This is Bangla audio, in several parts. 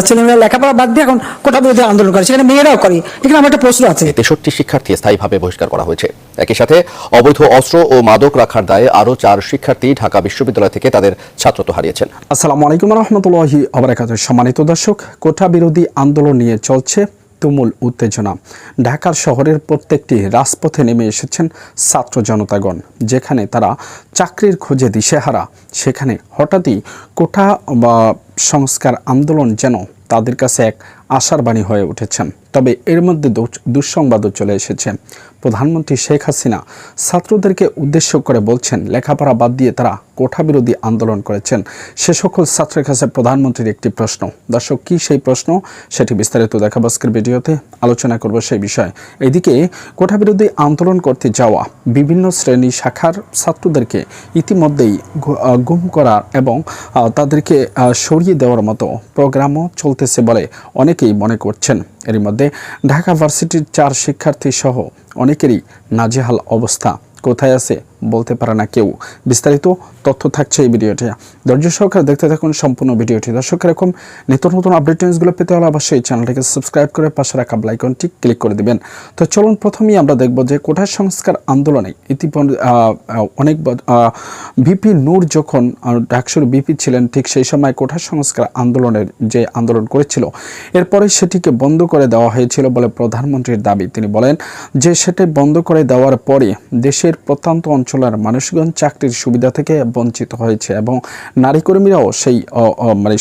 ছেলেমেয়েরা লেখাপড়া বাদ দিয়ে এখন কোটা বিরোধী আন্দোলন করে, সেখানে মেয়েরাও করে। এখানে আমার একটা প্রশ্ন আছে। 63 শিক্ষার্থী স্থায়ীভাবে বহিষ্কার করা হয়েছে। একই সাথে অবৈধ অস্ত্র ও মাদক রাখার দায়ে আরও 4 শিক্ষার্থী ঢাকা বিশ্ববিদ্যালয় থেকে তাদের ছাত্রত্ব হারিয়েছেন। আসসালামু আলাইকুম রহমতুল্লাহি ওয়া সম্মানিত দর্শক, কোটা বিরোধী আন্দোলন নিয়ে চলছে তুমুল উত্তেজনা। ঢাকার শহরের প্রত্যেকটি রাজপথে নেমে এসেছেন ছাত্র জনতাগণ। যেখানে তারা চাকরির খোঁজে দিশেহারা, সেখানে হঠাৎই কোটা বা সংস্কার আন্দোলন যেন তাদের কাছে এক আশার বাণী হয়ে উঠেছেন। তবে এর মধ্যে দুঃসংবাদও চলে এসেছে। প্রধানমন্ত্রী শেখ হাসিনা ছাত্রদেরকে উদ্দেশ্য করে বলছেন, লেখাপড়া বাদ দিয়ে তারা কোটা বিরোধী আন্দোলন করেছেন। সে সকল ছাত্রের কাছে প্রধানমন্ত্রীর একটি প্রশ্ন। দর্শক, কি সেই প্রশ্ন, সেটি বিস্তারিত দেখাবো আজকের ভিডিওতে, আলোচনা করব সেই বিষয়ে। এদিকে কোটা বিরোধী আন্দোলন করতে যাওয়া বিভিন্ন শ্রেণী শাখার ছাত্রদেরকে ইতিমধ্যেই গুম করা এবং তাদেরকে সরিয়ে দেওয়ার মতো প্রোগ্রামও চলতেছে বলে অনেকেই মনে করছেন। এর মধ্যে ঢাকা ভার্সিটির 4 শিক্ষার্থী সহ অনেকেরই নাজেহাল অবস্থা। কোথায় আছে বলতে পারে না কেউ। বিস্তারিত তথ্য থাকছে এই ভিডিওটি, ধৈর্য সহকারে দেখতে থাকুন সম্পূর্ণ ভিডিওটি। দর্শক, এরকম নিত্য নতুন আপডেট নিউজগুলো পেতে হলে অবশ্যই চ্যানেলটিকে সাবস্ক্রাইব করে পাশে রাখা বেল আইকনটি ক্লিক করে দিবেন। তো চলুন প্রথমেই আমরা দেখব যে কোটা সংস্কার আন্দোলনে ইতিপূর্বে অনেক ভিপি নূর যখন ডাকসুর ভিপি ছিলেন, ঠিক সেই সময় কোটা সংস্কার আন্দোলনের যে আন্দোলন করেছিল, এরপরে সেটিকে বন্ধ করে দেওয়া হয়েছিল বলে প্রধানমন্ত্রীর দাবি। তিনি বলেন যে সেটি বন্ধ করে দেওয়ার পরে দেশের প্রত্যন্ত অঞ্চলের মানুষগণ চাকরির সুবিধা থেকে বঞ্চিত হয়েছে এবং নারী কর্মীরাও সেই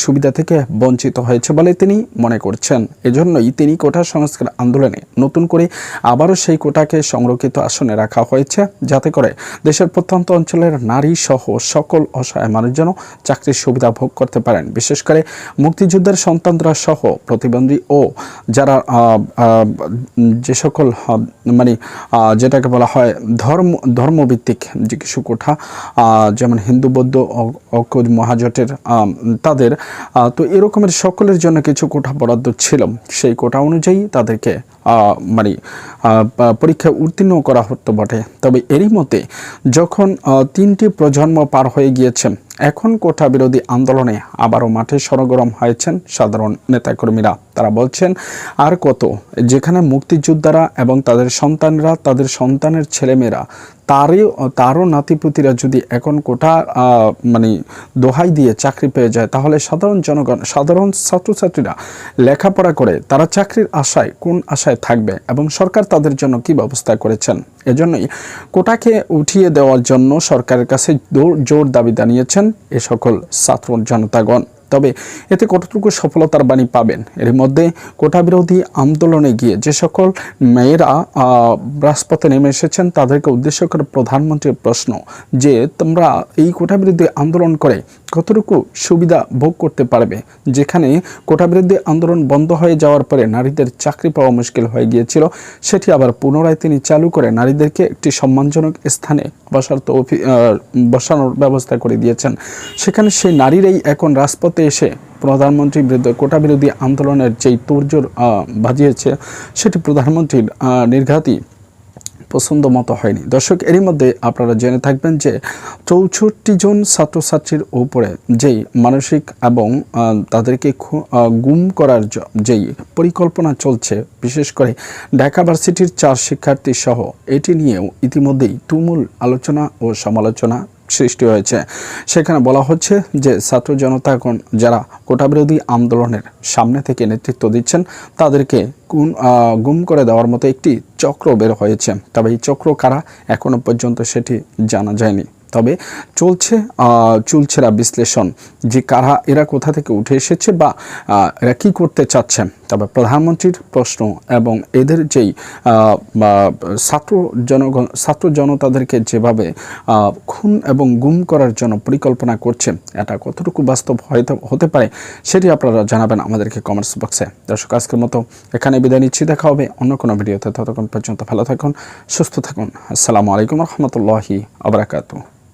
সুবিধা থেকে বঞ্চিত হয়েছে বলে তিনি মনে করছেন। এজন্যই তিনি কোটা সংস্কার আন্দোলনে নতুন করে আবারও সেই কোটাকে সংরক্ষিত আসনে রাখা হয়েছে, যাতে করে দেশের প্রত্যন্ত অঞ্চলের নারী সহ সকল অসহায় মানুষ যেন চাকরির সুবিধা ভোগ করতে পারেন। বিশেষ করে মুক্তিযুদ্ধের সন্তানরা সহ প্রতিবন্ধী ও যারা যে সকল যেটাকে বলা হয় ধর্মভিত্তিক যে কিছু কোঠা, যেমন হিন্দু বৌদ্ধ ঐক্য মহাজোটের তাদের, তো এরকমের সকলের জন্য কিছু কোঠা বরাদ্দ ছিল। সেই কোটা অনুযায়ী তাদেরকে পরীক্ষায় উত্তীর্ণ করা হতো বটে। তবে এরই মধ্যে যখন 3টি প্রজন্ম পার হয়ে গিয়েছে, এখন কোটা বিরোধী আন্দোলনে আবারও মাঠে সরগরম হয়েছেন সাধারণ নেতাকর্মীরা। তারা বলছেন, আর কত, যেখানে মুক্তিযোদ্ধারা এবং তাদের সন্তানরা, তাদের সন্তানের ছেলেমেয়েরা, তারও নাতিপুতিরা যদি এখন কোটা দোহাই দিয়ে চাকরি পেয়ে যায়, তাহলে সাধারণ জনগণ, সাধারণ ছাত্রছাত্রীরা লেখাপড়া করে তারা চাকরির আশায় কোন আশায় থাকবে এবং সরকার তাদের জন্য কি ব্যবস্থা করেছেন। এজন্যই কোটাকে উঠিয়ে দেওয়ার জন্য সরকারের কাছে জোর দাবি জানিয়েছেন এ সকল ছাত্র জনতাগণ। তবে এতে কতটুকু সফলতার বাণী পাবেন? এর মধ্যে কোটা বিরোধী আন্দোলনে গিয়ে যে সকল মেয়েরা রাজপথে নেমে এসেছেন, তাদেরকে উদ্দেশ্য করে প্রধানমন্ত্রীর প্রশ্ন যে তোমরা এই কোটা বিরোধী আন্দোলন করে কতটুকু সুবিধা ভোগ করতে পারবে, যেখানে কোটা বিরোধী আন্দোলন বন্ধ হয়ে যাওয়ার পরে নারীদের চাকরি পাওয়া মুশকিল হয়ে গিয়েছিল, সেটি আবার পুনরায় তিনি চালু করে নারীদেরকে একটি সম্মানজনক স্থানে বসানোর ব্যবস্থা করে দিয়েছেন। সেখানে সেই নারীরাই এখন রাজপথে এসে প্রধানমন্ত্রীর বিরুদ্ধে কোটা বিরোধী আন্দোলনের যেই তোড়জোড় বাজিয়েছে, সেটি প্রধানমন্ত্রীর নির্ঘাতই পছন্দ মতো হয়নি। দর্শক, এরই মধ্যে আপনারা জেনে থাকবেন যে 64 জন ছাত্রছাত্রীর উপরে যেই মানসিক এবং তাদেরকে গুম করার যেই পরিকল্পনা চলছে, বিশেষ করে ঢাকা ভার্সিটির 4 শিক্ষার্থী সহ, এটি নিয়েও ইতিমধ্যেই তুমুল আলোচনা ও সমালোচনা সৃষ্টি হয়েছে। সেখানে বলা হচ্ছে যে ছাত্র জনতাগণ যারা কোটা বিরোধী আন্দোলনের সামনে থেকে নেতৃত্ব দিচ্ছেন, তাদেরকে গুম করে দেওয়ার মতো একটি চক্র বের হয়েছে। তবে এই চক্র কারা, এখনো পর্যন্ত সেটি জানা যায়নি। তবে চলছে চুলছেরা বিশ্লেষণ যে কারা এরা, কোথা থেকে উঠে এসেছে বা এরা কী করতে চাচ্ছেন। তবে প্রধানমন্ত্রীর প্রশ্ন এবং এদের যেই ছাত্র জনতাদেরকে যেভাবে খুন এবং গুম করার জন্য পরিকল্পনা করছে, এটা কতটুকু বাস্তব হতে পারে সেটি আপনারা জানাবেন আমাদেরকে কমেন্টস বক্সে। দর্শক, আজকের মতো এখানে বিদায় নিচ্ছি। দেখা হবে অন্য কোনো ভিডিওতে। ততক্ষণ পর্যন্ত ভালো থাকুন, সুস্থ থাকুন। আসসালামু আলাইকুম রহমতুল্লাহি ওয়া বারাকাতুহু।